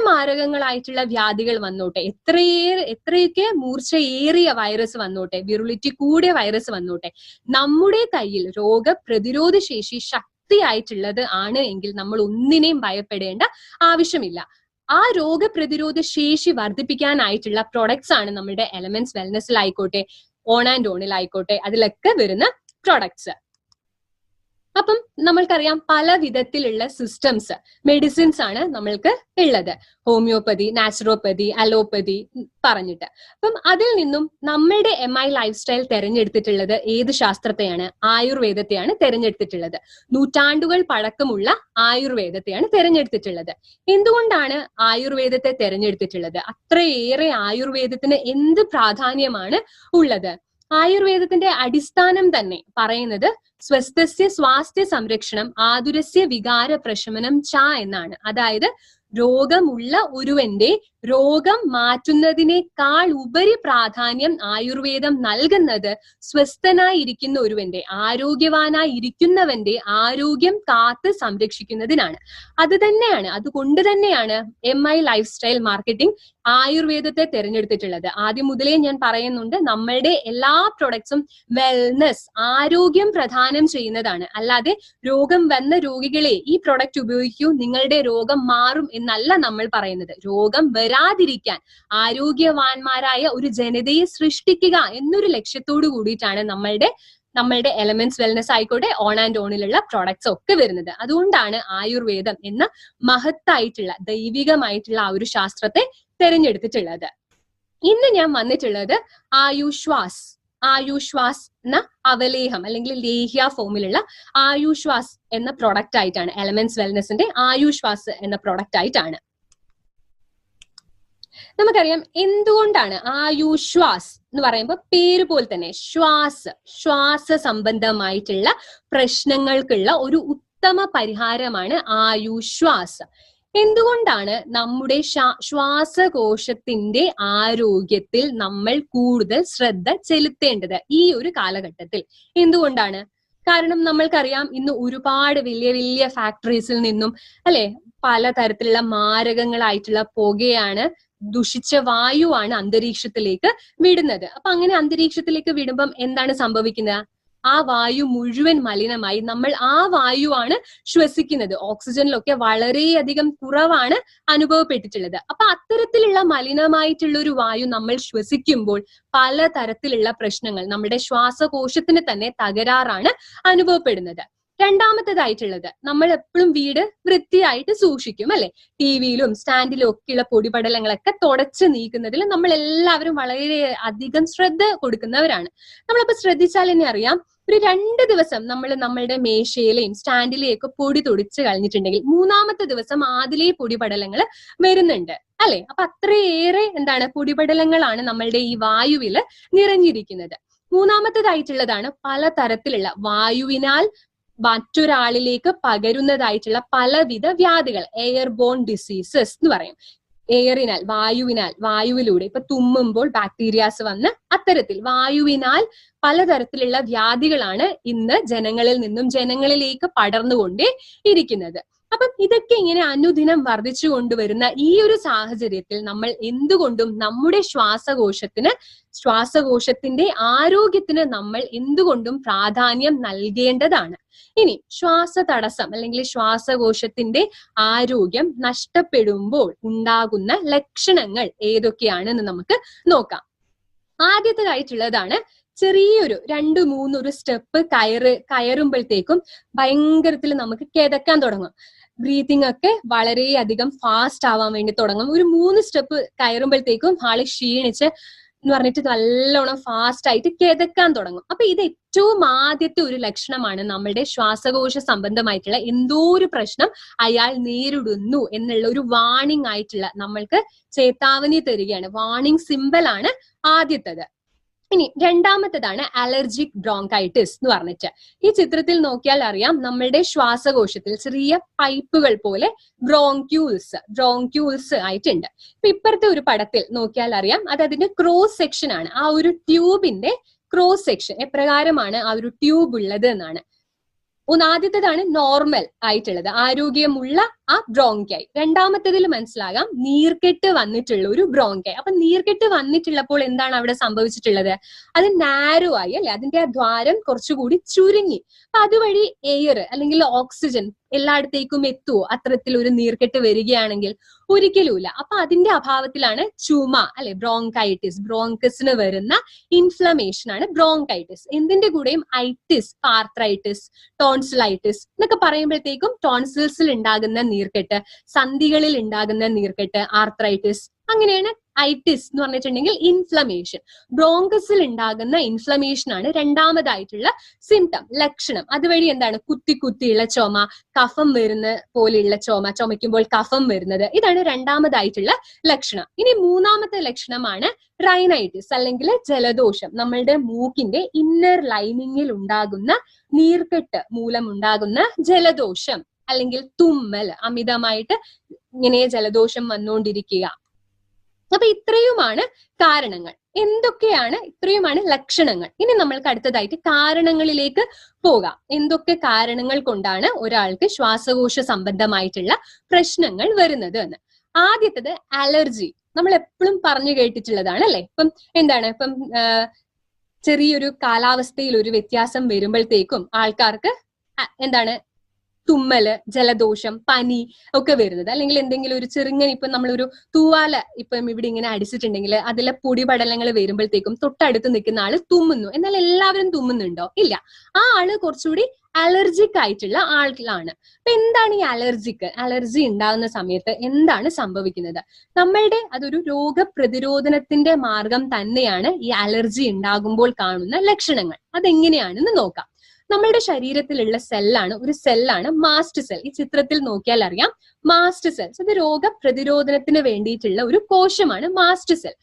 മാരകങ്ങളായിട്ടുള്ള വ്യാധികൾ വന്നോട്ടെ, എത്രയൊക്കെ മൂർച്ചയേറിയ വൈറസ് വന്നോട്ടെ, വിറുളിറ്റി കൂടിയ വൈറസ് വന്നോട്ടെ, നമ്മുടെ കയ്യിൽ രോഗപ്രതിരോധ ശേഷി ശക്തിയായിട്ടുള്ളത് ആണ് എങ്കിൽ നമ്മൾ ഒന്നിനെയും ഭയപ്പെടേണ്ട ആവശ്യമില്ല. ആ രോഗപ്രതിരോധ ശേഷി വർദ്ധിപ്പിക്കാനായിട്ടുള്ള പ്രൊഡക്ട്സ് ആണ് നമ്മുടെ എലമെന്റ്സ് വെൽനെസ്സിലായിക്കോട്ടെ, ഓൺ ആൻഡ് ഓണിലായിക്കോട്ടെ, അതിലൊക്കെ വരുന്ന പ്രൊഡക്ട്സ്. അപ്പം നമ്മൾക്കറിയാം പല വിധത്തിലുള്ള സിസ്റ്റംസ്, മെഡിസിൻസ് ആണ് നമ്മൾക്ക് ഉള്ളത്. ഹോമിയോപ്പതി, നാച്ചുറോപ്പതി, അലോപ്പതി പറഞ്ഞിട്ട്. അപ്പം അതിൽ നിന്നും നമ്മളുടെ MI ലൈഫ് സ്റ്റൈൽ തെരഞ്ഞെടുത്തിട്ടുള്ളത് ഏത് ശാസ്ത്രത്തെയാണ്? ആയുർവേദത്തെയാണ് തെരഞ്ഞെടുത്തിട്ടുള്ളത്. നൂറ്റാണ്ടുകൾ പഴക്കമുള്ള ആയുർവേദത്തെയാണ് തെരഞ്ഞെടുത്തിട്ടുള്ളത്. എന്തുകൊണ്ടാണ് ആയുർവേദത്തെ തെരഞ്ഞെടുത്തിട്ടുള്ളത്? അത്രയേറെ ആയുർവേദത്തിന് എന്ത് പ്രാധാന്യമാണ് ഉള്ളത്? ആയുർവേദത്തിന്റെ അടിസ്ഥാനം തന്നെ പറയുന്നത് സ്വസ്ഥസ്യ സ്വാസ്ഥ്യ സംരക്ഷണം ആതുരസ്യ വികാര പ്രശമനം ച എന്നാണ്. അതായത് രോഗമുള്ള ഒരുവന്റെ രോഗം മാറ്റുന്നതിനേക്കാൾ ഉപരി പ്രാധാന്യം ആയുർവേദം നൽകുന്നത് സ്വസ്ഥനായിരിക്കുന്ന ഒരുവന്റെ, ആരോഗ്യവാനായി ഇരിക്കുന്നവന്റെ ആരോഗ്യം കാത്ത് സംരക്ഷിക്കുന്നതിനാണ്. അത് തന്നെയാണ്, അതുകൊണ്ട് തന്നെയാണ് MI ലൈഫ് സ്റ്റൈൽ മാർക്കറ്റിംഗ് ആയുർവേദത്തെ തിരഞ്ഞെടുത്തിട്ടുള്ളത്. ആദ്യം മുതലേ ഞാൻ പറയുന്നുണ്ട്, നമ്മളുടെ എല്ലാ പ്രൊഡക്ട്സും വെൽനെസ്, ആരോഗ്യം പ്രദാനം ചെയ്യുന്നതാണ്. അല്ലാതെ രോഗം വന്ന രോഗികളെ ഈ പ്രൊഡക്റ്റ് ഉപയോഗിക്കൂ, നിങ്ങളുടെ രോഗം മാറും എന്നല്ല നമ്മൾ പറയുന്നത്. രോഗം വരാതിരിക്കാൻ ആരോഗ്യവാന്മാരായ ഒരു ജനതയെ സൃഷ്ടിക്കുക എന്നൊരു ലക്ഷ്യത്തോടു കൂടിയിട്ടാണ് നമ്മളുടെ എലമെന്റ്സ് വെൽനെസ് ആയിക്കോട്ടെ, ഓൺ ആൻഡ് ഓണിലുള്ള പ്രോഡക്ട്സ് ഒക്കെ വരുന്നത്. അതുകൊണ്ടാണ് ആയുർവേദം എന്ന മഹത്തായിട്ടുള്ള ദൈവികമായിട്ടുള്ള ആ ഒരു ശാസ്ത്രത്തെ തിരഞ്ഞെടുത്തിട്ടുള്ളത്. ഇന്ന് ഞാൻ വന്നിട്ടുള്ളത് ആയുഷ്വാസ് എന്ന അവലേഹം അല്ലെങ്കിൽ ലേഹ്യ ഫോമിലുള്ള ആയുഷ്വാസ് എന്ന പ്രൊഡക്റ്റ് ആയിട്ടാണ്. എലമെന്റ്സ് വെൽനെസിന്റെ ആയുഷ്വാസ് എന്ന പ്രൊഡക്റ്റ് ആയിട്ടാണ്. നമുക്കറിയാം എന്തുകൊണ്ടാണ് ആയുഷ്വാസ് എന്ന് പറയുമ്പോൾ പേര് പോലെ തന്നെ ശ്വാസ സംബന്ധമായിട്ടുള്ള പ്രശ്നങ്ങൾക്കുള്ള ഒരു ഉത്തമ പരിഹാരമാണ് ആയുഷ്വാസ്. എന്തുകൊണ്ടാണ് നമ്മുടെ ശ്വാസകോശത്തിന്റെ ആരോഗ്യത്തിൽ നമ്മൾ കൂടുതൽ ശ്രദ്ധ ചെലുത്തേണ്ടത് ഈ ഒരു കാലഘട്ടത്തിൽ? എന്തുകൊണ്ടാണ്? കാരണം നമ്മൾക്കറിയാം ഇന്ന് ഒരുപാട് വലിയ വലിയ ഫാക്ടറീസിൽ നിന്നും അല്ലെ പലതരത്തിലുള്ള മാരകങ്ങളായിട്ടുള്ള പുകയാണ്, ദുഷിച്ച വായുവാണ് അന്തരീക്ഷത്തിലേക്ക് വിടുന്നത്. അപ്പൊ അങ്ങനെ അന്തരീക്ഷത്തിലേക്ക് വിടുമ്പം എന്താണ് സംഭവിക്കുന്നത്? ആ വായു മുഴുവൻ മലിനമായി നമ്മൾ ആ വായുവാണ് ശ്വസിക്കുന്നത്. ഓക്സിജനിലൊക്കെ വളരെയധികം കുറവാണ് അനുഭവപ്പെട്ടിട്ടുള്ളത്. അപ്പൊ അത്തരത്തിലുള്ള മലിനമായിട്ടുള്ള ഒരു വായു നമ്മൾ ശ്വസിക്കുമ്പോൾ പലതരത്തിലുള്ള പ്രശ്നങ്ങൾ, നമ്മുടെ ശ്വാസകോശത്തിന് തന്നെ തകരാറാണ് അനുഭവപ്പെടുന്നത്. രണ്ടാമത്തേതായിട്ടുള്ളത്, നമ്മൾ എപ്പോഴും വീട് വൃത്തിയായിട്ട് സൂക്ഷിക്കും അല്ലെ? ടിവിയിലും സ്റ്റാൻഡിലും ഒക്കെയുള്ള പൊടിപടലങ്ങളൊക്കെ തുടച്ച് നീക്കുന്നതിൽ നമ്മൾ എല്ലാവരും വളരെ അധികം ശ്രദ്ധ കൊടുക്കുന്നവരാണ്. നമ്മളപ്പോ ശ്രദ്ധിച്ചാൽ തന്നെ അറിയാം, ഒരു 2 ദിവസം നമ്മൾ നമ്മളുടെ മേശയിലെയും സ്റ്റാൻഡിലെയും ഒക്കെ പൊടി തൊടിച്ച് കളഞ്ഞിട്ടുണ്ടെങ്കിൽ 3-ാമത്തെ ദിവസം അതിലെ പൊടിപടലങ്ങൾ വരുന്നുണ്ട് അല്ലെ? അപ്പൊ അത്രയേറെ പൊടിപടലങ്ങളാണ് നമ്മളുടെ ഈ വായുവില് നിറഞ്ഞിരിക്കുന്നത്. 3-ാമത്തേതായിട്ടുള്ളതാണ് പലതരത്തിലുള്ള വായുവിനാൽ മറ്റൊരാളിലേക്ക് പകരുന്നതായിട്ടുള്ള പലവിധ വ്യാധികൾ, എയർബോൺ ഡിസീസസ് എന്ന് പറയും. വായുവിലൂടെ ഇപ്പൊ തുമ്മുമ്പോൾ ബാക്ടീരിയാസ് വന്ന് അത്തരത്തിൽ വായുവിനാൽ പലതരത്തിലുള്ള വ്യാധികളാണ് ഇന്ന് ജനങ്ങളിൽ നിന്നും ജനങ്ങളിലേക്ക് പടർന്നുകൊണ്ടേ ഇരിക്കുന്നത്. അപ്പം ഇതൊക്കെ ഇങ്ങനെ അനുദിനം വർദ്ധിച്ചു കൊണ്ടുവരുന്ന ഈ ഒരു സാഹചര്യത്തിൽ നമ്മൾ എന്തുകൊണ്ടും നമ്മുടെ ശ്വാസകോശത്തിന്റെ ആരോഗ്യത്തിന് നമ്മൾ എന്തുകൊണ്ടും പ്രാധാന്യം നൽകേണ്ടതാണ്. ഇനി ശ്വാസതടസ്സം അല്ലെങ്കിൽ ശ്വാസകോശത്തിന്റെ ആരോഗ്യം നഷ്ടപ്പെടുമ്പോൾ ഉണ്ടാകുന്ന ലക്ഷണങ്ങൾ ഏതൊക്കെയാണെന്ന് നമുക്ക് നോക്കാം. ആദ്യത്തേതായിട്ടുള്ളതാണ് ചെറിയൊരു 2-3 സ്റ്റെപ്പ് കയറുമ്പോഴത്തേക്കും ഭയങ്കരത്തിൽ നമുക്ക് കിതക്കാൻ തുടങ്ങും. ബ്രീതിങ് ഒക്കെ വളരെയധികം ഫാസ്റ്റ് ആവാൻ വേണ്ടി തുടങ്ങും. ഒരു 3 സ്റ്റെപ്പ് കയറുമ്പോഴത്തേക്കും ആള് ക്ഷീണിച്ച് എന്ന് പറഞ്ഞിട്ട് നല്ലോണം ഫാസ്റ്റ് ആയിട്ട് കിതക്കാൻ തുടങ്ങും. അപ്പൊ ഇത് ഏറ്റവും ആദ്യത്തെ ഒരു ലക്ഷണമാണ് നമ്മളുടെ ശ്വാസകോശ സംബന്ധമായിട്ടുള്ള എന്തോ ഒരു പ്രശ്നം അയാൾ നേരിടുന്നു എന്നുള്ള ഒരു വാണിംഗ് ആയിട്ടുള്ള നമ്മൾക്ക് ചേതാവനി തരികയാണ്. വാണിംഗ് സിമ്പൽ ആണ് ആദ്യത്തേത്. ഇനി രണ്ടാമത്തേതാണ് അലർജിക് ബ്രോങ്കൈറ്റിസ് എന്ന് പറഞ്ഞിട്ട്. ഈ ചിത്രത്തിൽ നോക്കിയാൽ അറിയാം, നമ്മളുടെ ശ്വാസകോശത്തിൽ ചെറിയ പൈപ്പുകൾ പോലെ ബ്രോങ്ക്യൂൾസ് ആയിട്ടുണ്ട്. ഇപ്പൊ ഇപ്പുറത്തെ ഒരു പടത്തിൽ നോക്കിയാൽ അറിയാം, അത് അതിന്റെ ക്രോസ് സെക്ഷൻ ആണ്. ആ ഒരു ട്യൂബിന്റെ ക്രോസ് സെക്ഷൻ എപ്രകാരമാണ് ആ ഒരു ട്യൂബ് ഉള്ളത് എന്നാണ്. ആദ്യത്തേതാണ് നോർമൽ ആയിട്ടുള്ളത്, ആരോഗ്യമുള്ള ആ ബ്രോങ്കൈ. രണ്ടാമത്തേതിൽ മനസ്സിലാകാം നീർക്കെട്ട് വന്നിട്ടുള്ള ഒരു ബ്രോങ്കൈ. അപ്പൊ നീർക്കെട്ട് വന്നിട്ടുള്ളപ്പോൾ എന്താണ് അവിടെ സംഭവിച്ചിട്ടുള്ളത്? അത് നാരോ ആയി അല്ലെ, അതിന്റെ ആ ദ്വാരം കുറച്ചുകൂടി ചുരുങ്ങി. അപ്പൊ അതുവഴി എയർ അല്ലെങ്കിൽ ഓക്സിജൻ എല്ലായിടത്തേക്കും എത്തുവോ അത്തരത്തിൽ ഒരു നീർക്കെട്ട് വരികയാണെങ്കിൽ? ഒരിക്കലുമില്ല. അപ്പൊ അതിന്റെ അഭാവത്തിലാണ് ചുമ അല്ലെ, ബ്രോങ്കൈറ്റിസ്, ബ്രോങ്കസിന് വരുന്ന ഇൻഫ്ലമേഷൻ ആണ് ബ്രോങ്കൈറ്റിസ്. എന്തിന്റെ കൂടെയും ഐറ്റിസ്, ആർത്രൈറ്റിസ്, ടോൺസിലൈറ്റിസ് എന്നൊക്കെ പറയുമ്പോഴത്തേക്കും ടോൺസിൽസിൽ ഉണ്ടാകുന്ന നീർക്കെട്ട്, സന്ധികളിൽ ഉണ്ടാകുന്ന നീർക്കെട്ട്, ആർത്രൈറ്റിസ്, അങ്ങനെയാണ് ഐറ്റിസ് എന്ന് പറഞ്ഞിട്ടുണ്ടെങ്കിൽ ഇൻഫ്ലമേഷൻ. ബ്രോങ്കസിൽ ഉണ്ടാകുന്ന ഇൻഫ്ലമേഷൻ ആണ് രണ്ടാമതായിട്ടുള്ള സിംറ്റം, ലക്ഷണം. അതുവഴി എന്താണ്? കുത്തി കുത്തിയുള്ള ചുമ, കഫം വരുന്ന പോലെയുള്ള ചുമ, ചുമയ്ക്കുമ്പോൾ കഫം വരുന്നത്, ഇതാണ് രണ്ടാമതായിട്ടുള്ള ലക്ഷണം. ഇനി മൂന്നാമത്തെ ലക്ഷണമാണ് റൈനൈറ്റിസ് അല്ലെങ്കിൽ ജലദോഷം. നമ്മളുടെ മൂക്കിന്റെ ഇന്നർ ലൈനിങ്ങിൽ ഉണ്ടാകുന്ന നീർക്കെട്ട് മൂലം ഉണ്ടാകുന്ന ജലദോഷം അല്ലെങ്കിൽ തുമ്മൽ, അമിതമായിട്ട് ഇങ്ങനെ ജലദോഷം വന്നുകൊണ്ടിരിക്കുക. അപ്പൊ ഇത്രയുമാണ് കാരണങ്ങൾ. എന്തൊക്കെയാണ്? ഇത്രയുമാണ് ലക്ഷണങ്ങൾ. ഇനി നമ്മൾക്ക് അടുത്തതായിട്ട് കാരണങ്ങളിലേക്ക് പോകാം. എന്തൊക്കെ കാരണങ്ങൾ കൊണ്ടാണ് ഒരാൾക്ക് ശ്വാസകോശ സംബന്ധമായിട്ടുള്ള പ്രശ്നങ്ങൾ വരുന്നത് എന്ന്. ആദ്യത്തത് അലർജി. നമ്മൾ എപ്പോഴും പറഞ്ഞു കേട്ടിട്ടുള്ളതാണ് അല്ലെ. ഇപ്പം എന്താണ്, ഇപ്പം ചെറിയൊരു കാലാവസ്ഥയിൽ ഒരു വ്യത്യാസം വരുമ്പോഴത്തേക്കും ആൾക്കാർക്ക് എന്താണ്, തുമ്മല്, ജലദോഷം, പനി ഒക്കെ വരുന്നത്. അല്ലെങ്കിൽ എന്തെങ്കിലും ഒരു ചെറുങ്ങനെ, ഇപ്പൊ നമ്മളൊരു തൂവാല ഇപ്പം ഇവിടെ ഇങ്ങനെ അടിച്ചിട്ടുണ്ടെങ്കിൽ അതിലെ പൊടിപടലങ്ങൾ വരുമ്പോഴത്തേക്കും തൊട്ടടുത്ത് നിൽക്കുന്ന ആള് തുമ്മുന്നു. എന്നാൽ എല്ലാവരും തുമ്മുന്നുണ്ടോ? ഇല്ല. ആ ആള് കുറച്ചുകൂടി അലർജിക് ആയിട്ടുള്ള ആളാണ്. അപ്പൊ എന്താണ് ഈ അലർജി ഉണ്ടാകുന്ന സമയത്ത് എന്താണ് സംഭവിക്കുന്നത്? നമ്മളുടെ അതൊരു രോഗപ്രതിരോധനത്തിന്റെ മാർഗം തന്നെയാണ് ഈ അലർജി ഉണ്ടാകുമ്പോൾ കാണുന്ന ലക്ഷണങ്ങൾ. അതെങ്ങനെയാണെന്ന് നോക്കാം. നമ്മളുടെ ശരീരത്തിലുള്ള ഒരു സെല്ലാണ് മാസ്റ്റ് സെൽ. ഈ ചിത്രത്തിൽ നോക്കിയാൽ അറിയാം, മാസ്റ്റ് സെൽസ്. ഇത് രോഗപ്രതിരോധനത്തിന് വേണ്ടിയിട്ടുള്ള ഒരു കോശമാണ് മാസ്റ്റ് സെൽ.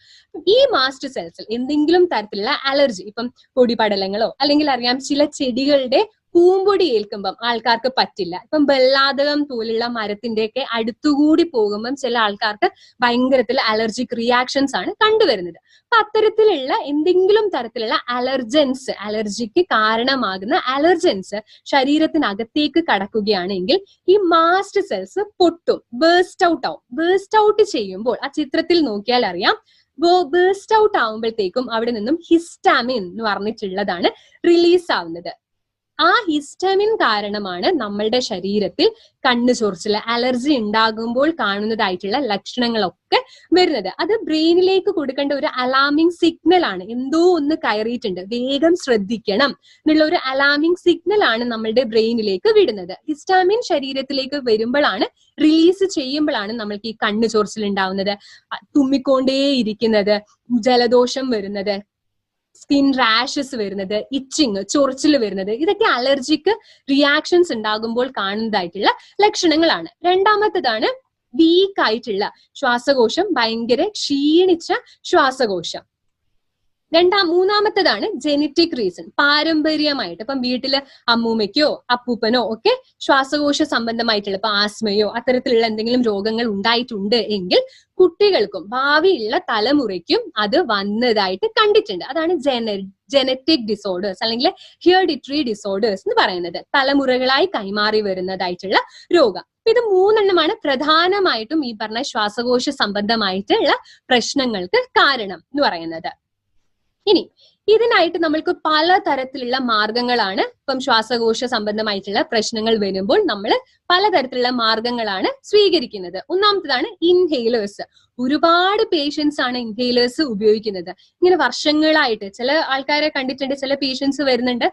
ഈ മാസ്റ്റ് സെൽസിൽ എന്തെങ്കിലും തരത്തിലുള്ള അലർജി, ഇപ്പം പൊടിപടലങ്ങളോ അല്ലെങ്കിൽ അറിയാം ചില ചെടികളുടെ പൂമ്പൊടി ഏൽക്കുമ്പം ആൾക്കാർക്ക് പറ്റില്ല. ഇപ്പം ബെല്ലാതകം പോലുള്ള മരത്തിന്റെയൊക്കെ അടുത്തുകൂടി പോകുമ്പം ചില ആൾക്കാർക്ക് ഭയങ്കരത്തിൽ അലർജിക് റിയാക്ഷൻസ് ആണ് കണ്ടുവരുന്നത്. അപ്പൊ അത്തരത്തിലുള്ള എന്തെങ്കിലും തരത്തിലുള്ള അലർജൻസ്, അലർജിക്ക് കാരണമാകുന്ന അലർജൻസ് ശരീരത്തിനകത്തേക്ക് കടക്കുകയാണെങ്കിൽ ഈ മാസ്റ്റ് സെൽസ് പൊട്ടും, ബേസ്റ്റ് ഔട്ട് ആവും. ബേസ്റ്റ് ഔട്ട് ചെയ്യുമ്പോൾ ആ ചിത്രത്തിൽ നോക്കിയാൽ അറിയാം, ബേസ്റ്റ് ഔട്ട് ആവുമ്പോഴത്തേക്കും അവിടെ നിന്നും ഹിസ്റ്റാമിൻ എന്ന് പറഞ്ഞിട്ടുള്ളതാണ് റിലീസ് ആവുന്നത്. ആ ഹിസ്റ്റമിൻ കാരണമാണ് നമ്മളുടെ ശരീരത്തിൽ കണ്ണു ചൊറിച്ചില്, അലർജി ഉണ്ടാകുമ്പോൾ കാണുന്നതായിട്ടുള്ള ലക്ഷണങ്ങളൊക്കെ വരുന്നത്. അത് ബ്രെയിനിലേക്ക് കൊടുക്കേണ്ട ഒരു അലാമിംഗ് സിഗ്നൽ ആണ്. എന്തോ ഒന്ന് കയറിയിട്ടുണ്ട്, വേഗം ശ്രദ്ധിക്കണം എന്നുള്ള ഒരു അലാമിംഗ് സിഗ്നൽ ആണ് നമ്മളുടെ ബ്രെയിനിലേക്ക് വിടുന്നത്. ഹിസ്റ്റാമിൻ ശരീരത്തിലേക്ക് വരുമ്പോഴാണ്, റിലീസ് ചെയ്യുമ്പോഴാണ് നമ്മൾക്ക് ഈ കണ്ണു ചൊറിച്ചിൽ ഉണ്ടാവുന്നത്, തുമ്മിക്കൊണ്ടേയിരിക്കുന്നത്, ജലദോഷം വരുന്നത്, സ്കിൻ റാഷസ് വരുന്നത്, ഇച്ചിങ്, ചൊറിച്ചിൽ വരുന്നത്. ഇതൊക്കെ അലർജിക്ക് റിയാക്ഷൻസ് ഉണ്ടാകുമ്പോൾ കാണുന്നതായിട്ടുള്ള ലക്ഷണങ്ങളാണ്. രണ്ടാമത്തേതാണ് വീക്ക് ആയിട്ടുള്ള ശ്വാസകോശം, ഭയങ്കര ക്ഷീണിച്ച ശ്വാസകോശം. മൂന്നാമത്തേതാണ് ജെനറ്റിക് റീസൺ, പാരമ്പര്യമായിട്ട്. ഇപ്പം വീട്ടില് അമ്മൂമ്മയ്ക്കോ അപ്പൂപ്പനോ ഒക്കെ ശ്വാസകോശ സംബന്ധമായിട്ടുള്ള ഇപ്പൊ ആസ്മയോ അത്തരത്തിലുള്ള എന്തെങ്കിലും രോഗങ്ങൾ ഉണ്ടായിട്ടുണ്ട് എങ്കിൽ കുട്ടികൾക്കും ഭാവിയുള്ള തലമുറയ്ക്കും അത് വന്നതായിട്ട് കണ്ടിട്ടുണ്ട്. അതാണ് ജെനറ്റിക് ഡിസോർഡേഴ്സ് അല്ലെങ്കിൽ ഹെറിഡിറ്ററി ഡിസോർഡേഴ്സ് എന്ന് പറയുന്നത്. തലമുറകളായി കൈമാറി വരുന്നതായിട്ടുള്ള രോഗം. ഇത് മൂന്നെണ്ണമാണ് പ്രധാനമായിട്ടും ഈ പറഞ്ഞ ശ്വാസകോശ സംബന്ധമായിട്ടുള്ള പ്രശ്നങ്ങൾക്ക് കാരണം എന്ന് പറയുന്നത്. ഇനി ഇതിനായിട്ട് നമ്മൾക്ക് പലതരത്തിലുള്ള മാർഗങ്ങളാണ്, ഇപ്പം ശ്വാസകോശ സംബന്ധമായിട്ടുള്ള പ്രശ്നങ്ങൾ വരുമ്പോൾ നമ്മൾ പലതരത്തിലുള്ള മാർഗങ്ങളാണ് സ്വീകരിക്കുന്നത്. ഒന്നാമത്തേതാണ് ഇൻഹെയിലേഴ്സ്. ഒരുപാട് പേഷ്യൻസ് ആണ് ഇൻഹെയിലേഴ്സ് ഉപയോഗിക്കുന്നത്. ഇങ്ങനെ വർഷങ്ങളായിട്ട് ചില ആൾക്കാരെ കണ്ടിട്ടുണ്ട്. ചില പേഷ്യൻസ് വരുന്നുണ്ട്,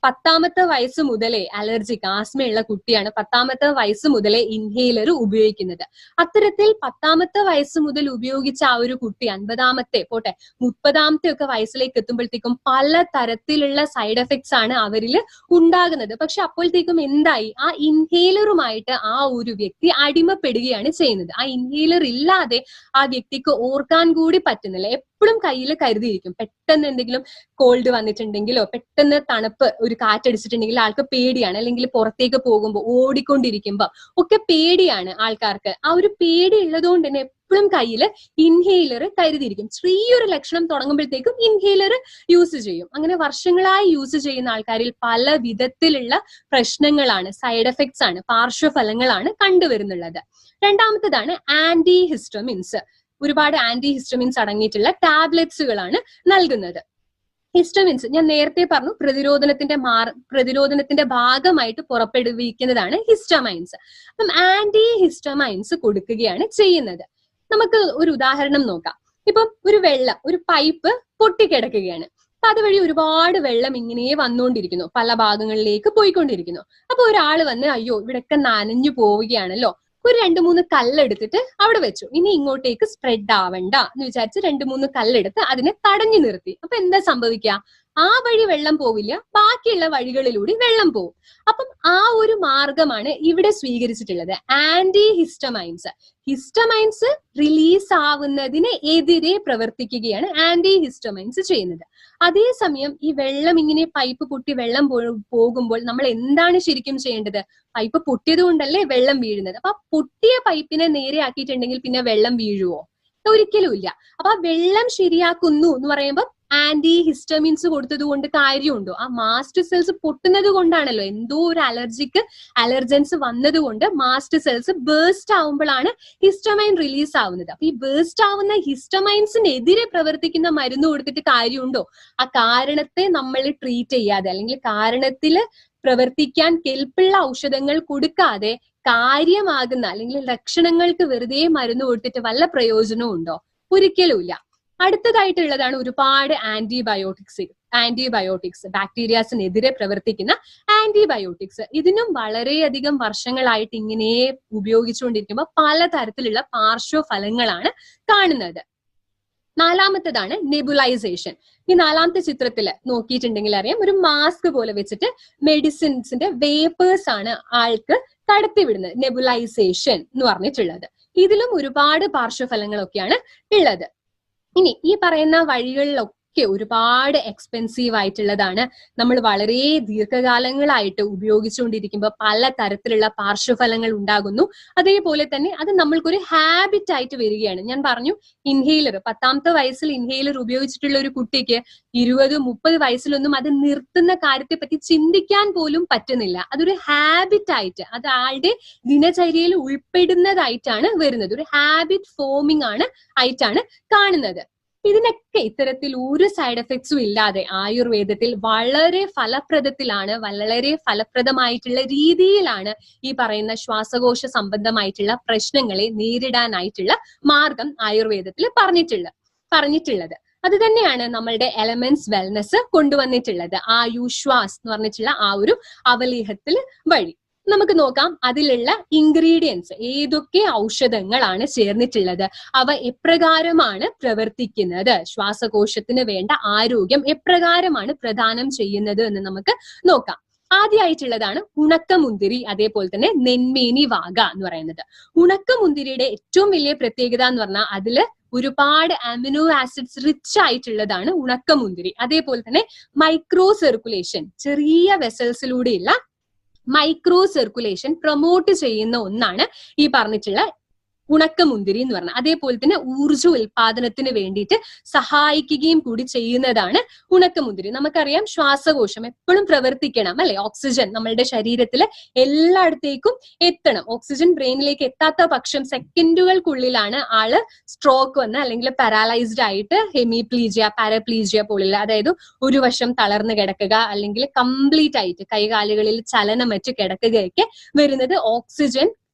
10ാമത്തെ വയസ്സ് മുതലേ അലർജിക്ക്, ആസ്മയുള്ള കുട്ടിയാണ്, 10ാമത്തെ വയസ്സ് മുതലേ ഇൻഹെയിലർ ഉപയോഗിക്കുന്നത്. അത്തരത്തിൽ 10ാമത്തെ വയസ്സ് മുതൽ ഉപയോഗിച്ച ആ ഒരു കുട്ടി 50ാമത്തെ പോട്ടെ 30ാമത്തെ ഒക്കെ വയസ്സിലേക്ക് എത്തുമ്പോഴത്തേക്കും പല തരത്തിലുള്ള സൈഡ് എഫക്ട്സ് ആണ് അവരിൽ ഉണ്ടാകുന്നത്. പക്ഷെ അപ്പോഴത്തേക്കും എന്തായി, ആ ഇൻഹെയിലറുമായിട്ട് ആ ഒരു വ്യക്തി അടിമപ്പെടുകയാണ് ചെയ്യുന്നത്. ആ ഇൻഹെയിലർ ഇല്ലാതെ ആ വ്യക്തിക്ക് ഓർക്കാൻ കൂടി പറ്റുന്നില്ല. എപ്പോഴും കയ്യിൽ കരുതിയിരിക്കും. പെട്ടെന്ന് എന്തെങ്കിലും കോൾഡ് വന്നിട്ടുണ്ടെങ്കിലോ പെട്ടെന്ന് തണുപ്പ് ഒരു കാറ്റടിച്ചിട്ടുണ്ടെങ്കിൽ ആൾക്ക് പേടിയാണ്, അല്ലെങ്കിൽ പുറത്തേക്ക് പോകുമ്പോൾ ഓടിക്കൊണ്ടിരിക്കുമ്പോൾ ഒക്കെ പേടിയാണ് ആൾക്കാർക്ക്. ആ ഒരു പേടി ഉള്ളതുകൊണ്ട് തന്നെ എപ്പോഴും കയ്യിൽ ഇൻഹെയിലർ കരുതിയിരിക്കും. ചെറിയൊരു ലക്ഷണം തുടങ്ങുമ്പോഴത്തേക്കും ഇൻഹെയിലർ യൂസ് ചെയ്യും. അങ്ങനെ വർഷങ്ങളായി യൂസ് ചെയ്യുന്ന ആൾക്കാരിൽ പല വിധത്തിലുള്ള പ്രശ്നങ്ങളാണ്, സൈഡ് എഫക്ട്സ് ആണ്, പാർശ്വഫലങ്ങളാണ് കണ്ടുവരുന്നുള്ളത്. രണ്ടാമത്തേതാണ് ആന്റി ഹിസ്റ്റമിൻസ്. ഒരുപാട് ആന്റി ഹിസ്റ്റമിൻസ് അടങ്ങിയിട്ടുള്ള ടാബ്ലറ്റ്സുകളാണ് നൽകുന്നത്. ഹിസ്റ്റമിൻസ് ഞാൻ നേരത്തെ പറഞ്ഞു, പ്രതിരോധനത്തിന്റെ ഭാഗമായിട്ട് പുറപ്പെടുവിക്കുന്നതാണ് ഹിസ്റ്റമൈൻസ്. അപ്പം ആന്റി ഹിസ്റ്റമൈൻസ് കൊടുക്കുകയാണ് ചെയ്യുന്നത്. നമുക്ക് ഒരു ഉദാഹരണം നോക്കാം. ഇപ്പം ഒരു പൈപ്പ് പൊട്ടിക്കിടക്കുകയാണ്. അപ്പൊ അതുവഴി ഒരുപാട് വെള്ളം ഇങ്ങനെ വന്നുകൊണ്ടിരിക്കുന്നു, പല ഭാഗങ്ങളിലേക്ക് പോയിക്കൊണ്ടിരിക്കുന്നു. അപ്പൊ ഒരാൾ വന്ന് അയ്യോ ഇവിടെയൊക്കെ നനഞ്ഞു പോവുകയാണല്ലോ, ഒരു 2-3 കല്ലെടുത്തിട്ട് അവിടെ വെച്ചു. ഇനി ഇങ്ങോട്ടേക്ക് സ്പ്രെഡ് ആവണ്ട എന്ന് വിചാരിച്ച് 2-3 കല്ലെടുത്ത് അതിനെ തടഞ്ഞു നിർത്തി. അപ്പൊ എന്താ സംഭവിക്കുക? ആ വഴി വെള്ളം പോവില്ല, ബാക്കിയുള്ള വഴികളിലൂടെ വെള്ളം പോവും. അപ്പം ആ ഒരു മാർഗമാണ് ഇവിടെ സ്വീകരിച്ചിട്ടുള്ളത്, ആന്റി ഹിസ്റ്റമൈൻസ്. ഹിസ്റ്റമൈൻസ് റിലീസ് ആവുന്നതിന് എതിരെ പ്രവർത്തിക്കുകയാണ് ആന്റി ഹിസ്റ്റമൈൻസ് ചെയ്യുന്നത്. അതേസമയം ഈ വെള്ളം ഇങ്ങനെ പൈപ്പ് പൊട്ടി വെള്ളം പോകുമ്പോൾ നമ്മൾ എന്താണ് ശരിക്കും ചെയ്യേണ്ടത്? പൈപ്പ് പൊട്ടിയത് കൊണ്ടല്ലേ വെള്ളം വീഴുന്നത്. അപ്പൊ ആ പൊട്ടിയ പൈപ്പിനെ നേരെ ആക്കിയിട്ടുണ്ടെങ്കിൽ പിന്നെ വെള്ളം വീഴുവോ? ഒരിക്കലും ഇല്ല. അപ്പൊ ആ വെള്ളം ശരിയാക്കുന്നു എന്ന് പറയുമ്പോൾ ആന്റി ഹിസ്റ്റമിൻസ് കൊടുത്തത് കൊണ്ട് കാര്യമുണ്ടോ? ആ മാസ്റ്റ് സെൽസ് പൊട്ടുന്നത് കൊണ്ടാണല്ലോ, എന്തോ ഒരു അലർജൻസ് വന്നതുകൊണ്ട് mast cells burst ആവുമ്പോഴാണ് histamine release ആവുന്നത്. അപ്പൊ ഈ ബേസ്റ്റ് ആവുന്ന ഹിസ്റ്റമൈൻസിനെതിരെ പ്രവർത്തിക്കുന്ന മരുന്ന് കൊടുത്തിട്ട് കാര്യമുണ്ടോ? ആ കാരണത്തെ നമ്മൾ ട്രീറ്റ് ചെയ്യാതെ, അല്ലെങ്കിൽ കാരണത്തില് പ്രവർത്തിക്കാൻ കെൽപ്പുള്ള ഔഷധങ്ങൾ കൊടുക്കാതെ കാര്യമാകുന്ന അല്ലെങ്കിൽ ലക്ഷണങ്ങൾക്ക് വെറുതെ മരുന്ന് കൊടുത്തിട്ട് വല്ല പ്രയോജനവും ഉണ്ടോ? ഒരിക്കലും ഇല്ല. അടുത്തതായിട്ടുള്ളതാണ് ഒരുപാട് ആന്റിബയോട്ടിക്സ്, ബാക്ടീരിയാസിനെതിരെ പ്രവർത്തിക്കുന്ന ആന്റിബയോട്ടിക്സ്. ഇതിനും വളരെയധികം വർഷങ്ങളായിട്ട് ഇങ്ങനെ ഉപയോഗിച്ചുകൊണ്ടിരിക്കുമ്പോൾ പലതരത്തിലുള്ള പാർശ്വഫലങ്ങളാണ് കാണുന്നത്. നാലാമത്തേതാണ് നെബുലൈസേഷൻ. ഈ നാലാമത്തെ ചിത്രത്തിൽ നോക്കിയിട്ടുണ്ടെങ്കിൽ അറിയാം, ഒരു മാസ്ക് പോലെ വെച്ചിട്ട് മെഡിസിൻസിന്റെ വേപ്പേഴ്സ് ആണ് ആൾക്ക് കടത്തിവിടുന്നത്, നെബുലൈസേഷൻ എന്ന് പറഞ്ഞിട്ടുള്ളത്. ഇതിലും ഒരുപാട് പാർശ്വഫലങ്ങളൊക്കെയാണ് ഉള്ളത്. ഇനി ഈ പറയുന്ന വഴികളിലൊക്കെ ഒരുപാട് എക്സ്പെൻസീവ് ആയിട്ടുള്ളതാണ്. നമ്മൾ വളരെ ദീർഘകാലങ്ങളായിട്ട് ഉപയോഗിച്ചുകൊണ്ടിരിക്കുമ്പോൾ പല തരത്തിലുള്ള പാർശ്വഫലങ്ങൾ ഉണ്ടാകുന്നു. അതേപോലെ തന്നെ അത് നമ്മൾക്കൊരു ഹാബിറ്റ് ആയിട്ട് വരികയാണ്. ഞാൻ പറഞ്ഞു, ഇൻഹെയിലർ 10ാമത്തെ വയസ്സിൽ ഇൻഹെയിലർ ഉപയോഗിച്ചിട്ടുള്ള ഒരു കുട്ടിക്ക് 20-30 വയസ്സിലൊന്നും അത് നിർത്തുന്ന കാര്യത്തെ പറ്റി ചിന്തിക്കാൻ പോലും പറ്റുന്നില്ല. അതൊരു ഹാബിറ്റ് ആയിട്ട്, അത് ആളുടെ ദിനചര്യയിൽ ഉൾപ്പെടുന്നതായിട്ടാണ് വരുന്നത്. ഒരു ഹാബിറ്റ് ഫോമിംഗ് ആയിട്ടാണ് കാണുന്നത്. ഇതിനൊക്കെ ഇത്തരത്തിൽ ഒരു സൈഡ് എഫക്ട്സും ഇല്ലാതെ ആയുർവേദത്തിൽ വളരെ ഫലപ്രദമായിട്ടുള്ള രീതിയിലാണ് ഈ പറയുന്ന ശ്വാസകോശ സംബന്ധമായിട്ടുള്ള പ്രശ്നങ്ങളെ നേരിടാനായിട്ടുള്ള മാർഗം ആയുർവേദത്തിൽ പറഞ്ഞിട്ടുള്ളത്. അത് തന്നെയാണ് നമ്മളുടെ എലമെന്റ്സ് വെൽനെസ് കൊണ്ടുവന്നിട്ടുള്ളത്, ആയുശ്വാസ് എന്ന് പറഞ്ഞിട്ടുള്ള ആ ഒരു അവലേഹത്തിൽ വഴി. നമുക്ക് നോക്കാം അതിലുള്ള ഇൻഗ്രീഡിയൻസ്, ഏതൊക്കെ ഔഷധങ്ങളാണ് ചേർന്നിട്ടുള്ളത്, അവ എപ്രകാരമാണ് പ്രവർത്തിക്കുന്നത്, ശ്വാസകോശത്തിന് വേണ്ട ആരോഗ്യം എപ്രകാരമാണ് പ്രദാനം ചെയ്യുന്നത് എന്ന് നമുക്ക് നോക്കാം. ആദ്യമായിട്ടുള്ളതാണ് ഉണക്കമുന്തിരി, അതേപോലെ തന്നെ നെന്മേനി വാഗ എന്ന് പറയുന്നത്. ഉണക്കമുന്തിരിയുടെ ഏറ്റവും വലിയ പ്രത്യേകത എന്ന് പറഞ്ഞാൽ അതില് ഒരുപാട് അമിനോ ആസിഡ്സ് റിച്ച് ആയിട്ടുള്ളതാണ് ഉണക്കമുന്തിരി. അതേപോലെ തന്നെ മൈക്രോ സർക്കുലേഷൻ, ചെറിയ വെസൽസിലൂടെയുള്ള മൈക്രോ സർക്കുലേഷൻ പ്രൊമോട്ട് ചെയ്യുന്ന ഒന്നാണ് ഈ പറഞ്ഞിട്ടുള്ള ഉണക്കമുന്തിരി എന്ന് പറഞ്ഞാൽ. അതേപോലെ തന്നെ ഊർജ്ജ ഉൽപാദനത്തിന് വേണ്ടിയിട്ട് സഹായിക്കുകയും കൂടി ചെയ്യുന്നതാണ് ഉണക്കമുന്തിരി. നമുക്കറിയാം ശ്വാസകോശം എപ്പോഴും പ്രവർത്തിക്കണം അല്ലെ, ഓക്സിജൻ നമ്മളുടെ ശരീരത്തിൽ എല്ലായിടത്തേക്കും എത്തണം. ഓക്സിജൻ ബ്രെയിനിലേക്ക് എത്താത്ത പക്ഷം സെക്കൻഡുകൾക്കുള്ളിലാണ് ആള് സ്ട്രോക്ക് വന്ന് അല്ലെങ്കിൽ പാരാലൈസ്ഡ് ആയിട്ട് ഹെമിപ്ലീജിയ, പാരപ്ലീജിയ പോലുള്ള, അതായത് ഒരു വശം തളർന്നു കിടക്കുക അല്ലെങ്കിൽ കംപ്ലീറ്റ് ആയിട്ട് കൈകാലുകളിൽ ചലനമറ്റ് കിടക്കുകയൊക്കെ വരുന്നത് ഓക്സിജൻ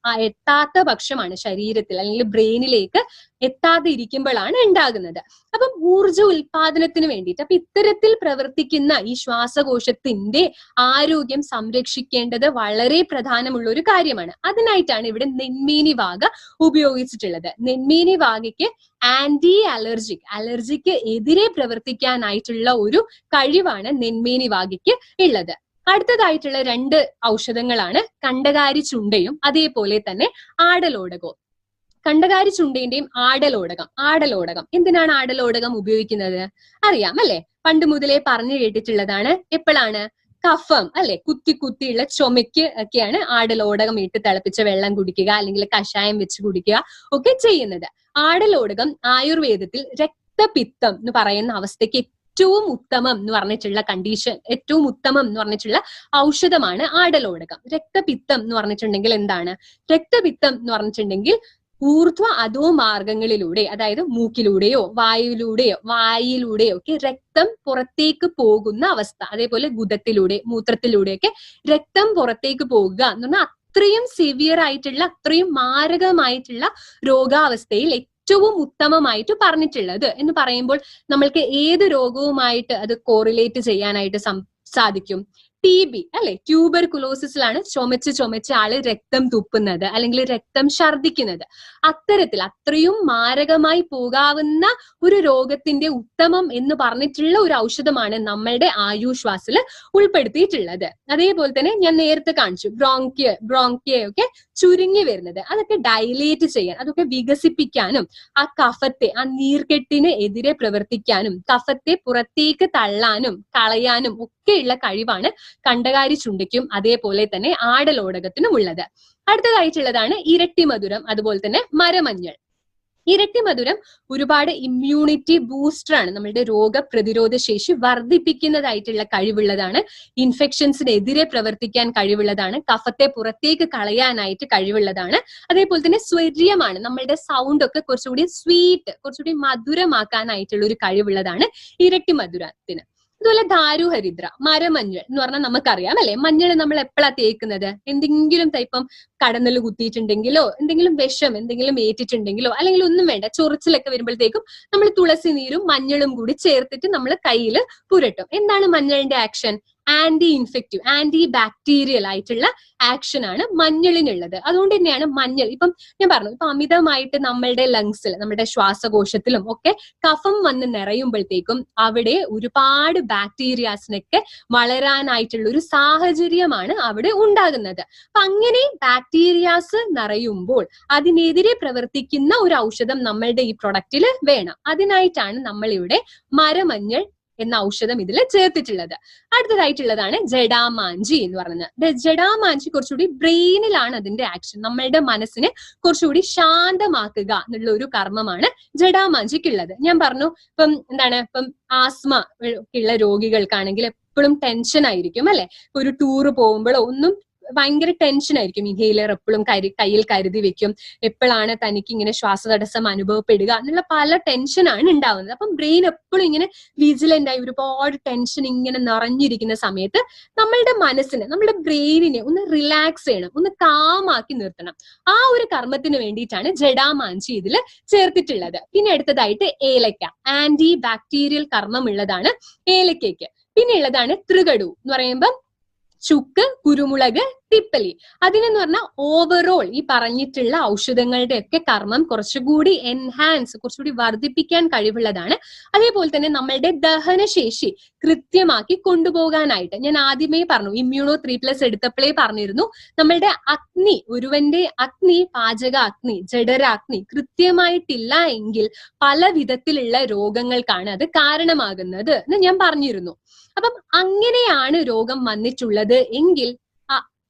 എത്താത്ത പക്ഷമാണ്, ശരീരത്തിൽ അല്ലെങ്കിൽ ബ്രെയിനിലേക്ക് എത്താതെ ഇരിക്കുമ്പോഴാണ് ഉണ്ടാകുന്നത്. അപ്പം ഊർജ്ജ ഉൽപാദനത്തിന് വേണ്ടിയിട്ട്, അപ്പൊ ഇത്തരത്തിൽ പ്രവർത്തിക്കുന്ന ഈ ശ്വാസകോശത്തിന്റെ ആരോഗ്യം സംരക്ഷിക്കേണ്ടത് വളരെ പ്രധാനമുള്ള ഒരു കാര്യമാണ്. അതിനായിട്ടാണ് ഇവിടെ നെന്മേനി വാഗ ഉപയോഗിച്ചിട്ടുള്ളത്. നെന്മേനി വാഗയ്ക്ക് അലർജിക്ക് എതിരെ പ്രവർത്തിക്കാനായിട്ടുള്ള ഒരു കഴിവാണ് നെന്മേനി വാഗയ്ക്ക് ഉള്ളത്. അടുത്തതായിട്ടുള്ള 2 ഔഷധങ്ങളാണ് കണ്ടകാരി ചുണ്ടയും അതേപോലെ തന്നെ ആടലോടകവും. കണ്ടകാരി ചുണ്ടിന്റെയും ആടലോടകം എന്തിനാണ് ആടലോടകം ഉപയോഗിക്കുന്നത് അറിയാം അല്ലെ? പണ്ട് മുതലേ പറഞ്ഞു കേട്ടിട്ടുള്ളതാണ്. എപ്പോഴാണ്? കഫം അല്ലെ, കുത്തിയുള്ള ചുമയ്ക്ക് ഒക്കെയാണ് ആടലോടകം ഇട്ട് തിളപ്പിച്ച വെള്ളം കുടിക്കുക അല്ലെങ്കിൽ കഷായം വെച്ച് കുടിക്കുക ഒക്കെ ചെയ്യുന്നത്. ആടലോടകം ആയുർവേദത്തിൽ രക്തപിത്തം എന്ന് പറയുന്ന അവസ്ഥയ്ക്ക് ഏറ്റവും ഉത്തമം എന്ന് പറഞ്ഞിട്ടുള്ള ഏറ്റവും ഉത്തമം എന്ന് പറഞ്ഞിട്ടുള്ള ഔഷധമാണ് ആടലോടകം. രക്തപിത്തം എന്ന് പറഞ്ഞിട്ടുണ്ടെങ്കിൽ എന്താണ്? രക്തപിത്തം എന്ന് പറഞ്ഞിട്ടുണ്ടെങ്കിൽ ഊർധ്വ അധോ മാർഗങ്ങളിലൂടെ, അതായത് മൂക്കിലൂടെയോ വായിലൂടെയോ ഒക്കെ രക്തം പുറത്തേക്ക് പോകുന്ന അവസ്ഥ. അതേപോലെ ഗുദത്തിലൂടെ, മൂത്രത്തിലൂടെയൊക്കെ രക്തം പുറത്തേക്ക് പോകുക എന്ന് പറഞ്ഞാൽ അത്രയും സിവിയർ ആയിട്ടുള്ള, അത്രയും മാരകമായിട്ടുള്ള രോഗാവസ്ഥയിൽ ഏറ്റവും ഉത്തമമായിട്ട് പറഞ്ഞിട്ടുള്ളത് എന്ന് പറയുമ്പോൾ നമ്മൾക്ക് ഏത് രോഗവുമായിട്ട് അത് കോറിലേറ്റ് ചെയ്യാനായിട്ട് സാധിക്കും? TB അല്ലെ, ട്യൂബർകുലോസിസിലാണ് ചുമച്ച് ആള് രക്തം തുപ്പുന്നത് അല്ലെങ്കിൽ രക്തം ഛർദിക്കുന്നത്. അത്തരത്തിൽ അത്രയും മാരകമായി പോകാവുന്ന ഒരു രോഗത്തിന്റെ ഉത്തമം എന്ന് പറഞ്ഞിട്ടുള്ള ഒരു ഔഷധമാണ് നമ്മളുടെ ആയുശ്വാസിൽ ഉൾപ്പെടുത്തിയിട്ടുള്ളത്. അതേപോലെ തന്നെ ഞാൻ നേരത്തെ കാണിച്ചു ബ്രോങ്കിയ ഒക്കെ ചുരുങ്ങി വരുന്നത്, അതൊക്കെ ഡൈലേറ്റ് ചെയ്യാൻ, അതൊക്കെ വികസിപ്പിക്കാനും ആ കഫത്തെ, ആ നീർക്കെട്ടിന് എതിരെ പ്രവർത്തിക്കാനും കഫത്തെ പുറത്തേക്ക് തള്ളാനും കളയാനും ഒക്കെയുള്ള കഴിവാണ് കണ്ടകാരി ചുണ്ടിക്കും അതേപോലെ തന്നെ ആടലോടകത്തിനും ഉള്ളത്. അടുത്തതായിട്ടുള്ളതാണ് ഇരട്ടി മധുരം, അതുപോലെ തന്നെ മരമഞ്ഞൾ. ഇരട്ടി മധുരം ഒരുപാട് ഇമ്മ്യൂണിറ്റി ബൂസ്റ്റർ ആണ്, നമ്മളുടെ രോഗപ്രതിരോധ ശേഷി വർദ്ധിപ്പിക്കുന്നതായിട്ടുള്ള കഴിവുള്ളതാണ്, ഇൻഫെക്ഷൻസിനെതിരെ പ്രവർത്തിക്കാൻ കഴിവുള്ളതാണ്, കഫത്തെ പുറത്തേക്ക് കളയാനായിട്ട് കഴിവുള്ളതാണ്. അതേപോലെ തന്നെ സ്വര്യമാണ്, നമ്മളുടെ സൗണ്ട് ഒക്കെ കുറച്ചുകൂടി സ്വീറ്റ്, കുറച്ചുകൂടി മധുരമാക്കാനായിട്ടുള്ള ഒരു കഴിവുള്ളതാണ് ഇരട്ടി മധുരത്തിന്. അതുപോലെ ദാരുഹരിദ്ര, മരമഞ്ഞൾ എന്ന് പറഞ്ഞാൽ നമുക്കറിയാം അല്ലെ, മഞ്ഞൾ നമ്മൾ എപ്പോഴാ തേക്കുന്നത്? എന്തെങ്കിലും ഇപ്പം കടന്നൽ കുത്തിയിട്ടുണ്ടെങ്കിലോ എന്തെങ്കിലും വിഷം എന്തെങ്കിലും ഏറ്റിട്ടുണ്ടെങ്കിലോ അല്ലെങ്കിൽ ഒന്നും വേണ്ട, ചൊറിച്ചിലൊക്കെ വരുമ്പോഴത്തേക്കും നമ്മൾ തുളസി നീരും മഞ്ഞളും കൂടി ചേർത്തിട്ട് നമ്മൾ കയ്യിൽ പുരട്ടും. എന്താണ് മഞ്ഞളിന്റെ action? Anti infective, anti bacterial ആയിട്ടുള്ള ആക്ഷൻ ആണ് മഞ്ഞളിനുള്ളത്. അതുകൊണ്ട് തന്നെയാണ് മഞ്ഞൾ, ഇപ്പം ഞാൻ പറഞ്ഞു, ഇപ്പൊ അമിതമായിട്ട് നമ്മളുടെ ലങ്സിൽ, നമ്മുടെ ശ്വാസകോശത്തിലും ഒക്കെ കഫം വന്ന് നിറയുമ്പോഴത്തേക്കും അവിടെ ഒരുപാട് ബാക്ടീരിയാസിനൊക്കെ വളരാനായിട്ടുള്ള ഒരു സാഹചര്യമാണ് അവിടെ ഉണ്ടാകുന്നത്. അപ്പൊ അങ്ങനെ ബാക്ടീരിയാസ് നിറയുമ്പോൾ അതിനെതിരെ പ്രവർത്തിക്കുന്ന ഒരു ഔഷധം നമ്മളുടെ ഈ പ്രൊഡക്റ്റിൽ വേണം. അതിനായിട്ടാണ് നമ്മൾ ഇവിടെ മരമഞ്ഞൾ എന്ന ഔഷധം ഇതിൽ ചേർത്തിട്ടുള്ളത്. അടുത്തതായിട്ടുള്ളതാണ് ജഡാമാഞ്ചി എന്ന് പറയുന്നത്. ജഡാമാഞ്ചി കുറച്ചുകൂടി ബ്രെയിനിലാണ് അതിന്റെ ആക്ഷൻ, നമ്മളുടെ മനസ്സിനെ കുറച്ചുകൂടി ശാന്തമാക്കുക എന്നുള്ള ഒരു കർമ്മമാണ് ജഡാമാഞ്ചിക്കുള്ളത്. ഞാൻ പറഞ്ഞു, ഇപ്പം ആസ്മ ഉള്ള രോഗികൾക്കാണെങ്കിൽ എപ്പോഴും ടെൻഷൻ ആയിരിക്കും അല്ലെ, ഒരു ടൂറ് പോകുമ്പോഴോ ഒന്നും ഭയങ്കര ടെൻഷൻ ആയിരിക്കും. ഇൻഹേലർ എപ്പോഴും കയ്യിൽ കരുതി വെക്കും, എപ്പോഴാണ് തനിക്ക് ഇങ്ങനെ ശ്വാസതടസ്സം അനുഭവപ്പെടുക എന്നുള്ള പല ടെൻഷനാണ് ഉണ്ടാവുന്നത്. അപ്പം ബ്രെയിൻ എപ്പോഴും ഇങ്ങനെ വിജിലന്റ് ആയി ഒരുപാട് ടെൻഷൻ ഇങ്ങനെ നിറഞ്ഞിരിക്കുന്ന സമയത്ത് നമ്മളുടെ മനസ്സിനെ, നമ്മുടെ ബ്രെയിനിനെ ഒന്ന് റിലാക്സ് ചെയ്യണം, ഒന്ന് കാമാക്കി നിർത്തണം. ആ ഒരു കർമ്മത്തിന് വേണ്ടിയിട്ടാണ് ജഡാമാഞ്ചി ഇതിൽ ചേർത്തിട്ടുള്ളത്. പിന്നെ അടുത്തതായിട്ട് ഏലക്ക, ആന്റി ബാക്ടീരിയൽ കർമ്മം ഉള്ളതാണ് ഏലക്കയ്ക്ക്. പിന്നെ ഉള്ളതാണ് തൃകടു എന്ന് പറയുമ്പോൾ ചുക്ക്, കുരുമുളക്, തിപ്പലി. അതിനെന്ന് പറഞ്ഞാൽ ഓവറോൾ ഈ പറഞ്ഞിട്ടുള്ള ഔഷധങ്ങളുടെ ഒക്കെ കർമ്മം കുറച്ചുകൂടി കുറച്ചുകൂടി വർദ്ധിപ്പിക്കാൻ കഴിവുള്ളതാണ്. അതേപോലെ തന്നെ നമ്മളുടെ ദഹനശേഷി കൃത്യമാക്കി കൊണ്ടുപോകാനായിട്ട് ഞാൻ ആദ്യമേ പറഞ്ഞു, ഇമ്മ്യൂണോ 3+ എടുത്തപ്പോഴേ പറഞ്ഞിരുന്നു, നമ്മളുടെ അഗ്നി, ഒരുവന്റെ അഗ്നി, പാചക അഗ്നി, ജഠരാഗ്നി കൃത്യമായിട്ടില്ല എങ്കിൽ പല വിധത്തിലുള്ള രോഗങ്ങൾക്കാണ് അത് കാരണമാകുന്നത് എന്ന് ഞാൻ പറഞ്ഞിരുന്നു. അപ്പം അങ്ങനെയാണ് രോഗം വന്നിട്ടുള്ളത് എങ്കിൽ